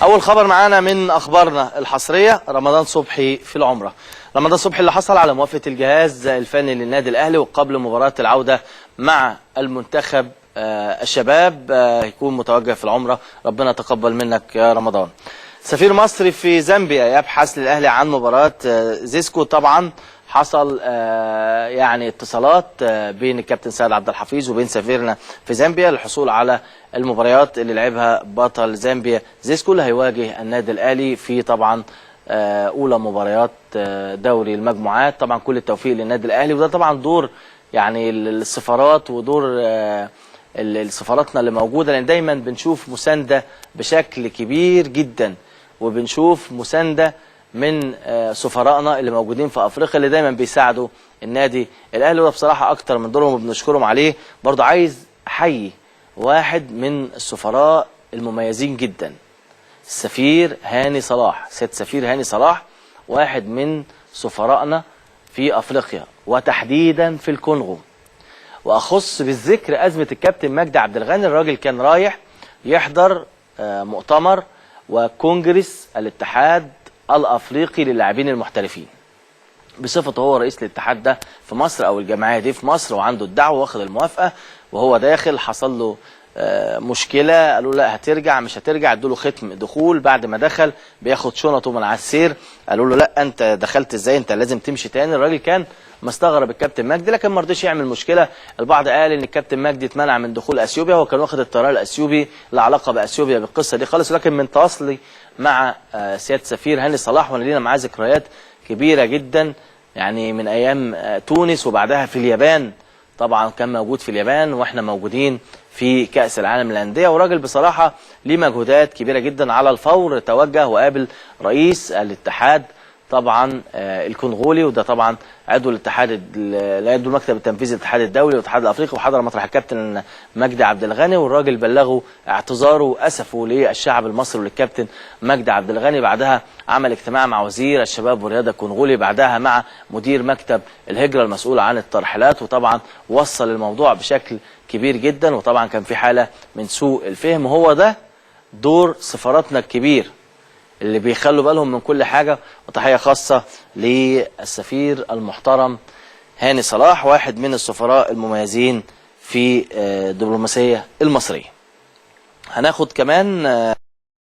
أول خبر معانا من أخبارنا الحصرية، رمضان صبحي في العمرة. رمضان صبحي اللي حصل على موافقة الجهاز الفني للنادي الأهلي وقبل مباراة العودة مع المنتخب الشباب يكون متوجه في العمرة. ربنا تقبل منك يا رمضان. سفير مصر في زامبيا يبحث للأهلي عن مباراة زيسكو. طبعا حصل يعني اتصالات بين الكابتن سيد عبد الحفيظ وبين سفيرنا في زامبيا للحصول على المباريات اللي لعبها بطل زامبيا زيسكو اللي هيواجه النادي الاهلي في طبعا اولى مباريات دوري المجموعات. طبعا كل التوفيق للنادي الاهلي، وده طبعا دور يعني السفارات ودور سفاراتنا اللي موجوده، لان دايما بنشوف مسانده بشكل كبير جدا، وبنشوف مسانده من سفرائنا اللي موجودين في افريقيا اللي دايما بيساعدوا النادي الاهلي، وده بصراحه اكتر من دورهم وبنشكرهم عليه. برضو عايز احيي واحد من السفراء المميزين جدا، السفير هاني صلاح. سيد سفير هاني صلاح واحد من سفرائنا في افريقيا وتحديدا في الكونغو، واخص بالذكر ازمه الكابتن مجدي عبد الغني. الراجل كان رايح يحضر مؤتمر وكونجرس الاتحاد الافريقي للاعبين المحترفين بصفته هو رئيس الاتحاد ده في مصر او الجمعيه دي في مصر، وعنده الدعوه واخد الموافقه. وهو داخل حصل له مشكله، قالوا لا هترجع مش هترجع، ادوا له ختم دخول. بعد ما دخل بياخد شنطه من على السير، قالوا له لا انت دخلت ازاي، انت لازم تمشي تاني. الراجل كان مستغرب الكابتن مجدي لكن ما رضيش يعمل مشكله. البعض قال ان الكابتن مجدي اتمنع من دخول اثيوبيا، هو كان واخد الطيران الاثيوبي، لا علاقه باثيوبيا بالقصه دي خالص. لكن من تواصلي مع سياده سفير هاني صلاح وانا لينا معاه ذكريات كبيره جدا، يعني من ايام تونس وبعدها في اليابان. طبعا كان موجود في اليابان واحنا موجودين في كأس العالم للأندية، وراجل بصراحة ليه مجهودات كبيرة جدا. على الفور توجه وقابل رئيس الاتحاد طبعا الكونغولي، وده طبعا عضو الاتحاد عضو المكتب التنفيذي للاتحاد الدولي والاتحاد الافريقي، وحضر مطرح الكابتن مجدي عبد الغني. والراجل بلغه اعتذاره واسفه للشعب المصري وللكابتن مجدي عبد الغني. بعدها عمل اجتماع مع وزير الشباب والرياضه الكونغولي، بعدها مع مدير مكتب الهجره المسؤول عن الترحيلات، وطبعا وصل الموضوع بشكل كبير جدا. وطبعا كان في حاله من سوء الفهم، وهو ده دور سفاراتنا الكبير اللي بيخلوا بالهم من كل حاجة. وتحية خاصة للسفير المحترم هاني صلاح، واحد من السفراء المميزين في الدبلوماسية المصرية. هناخد كمان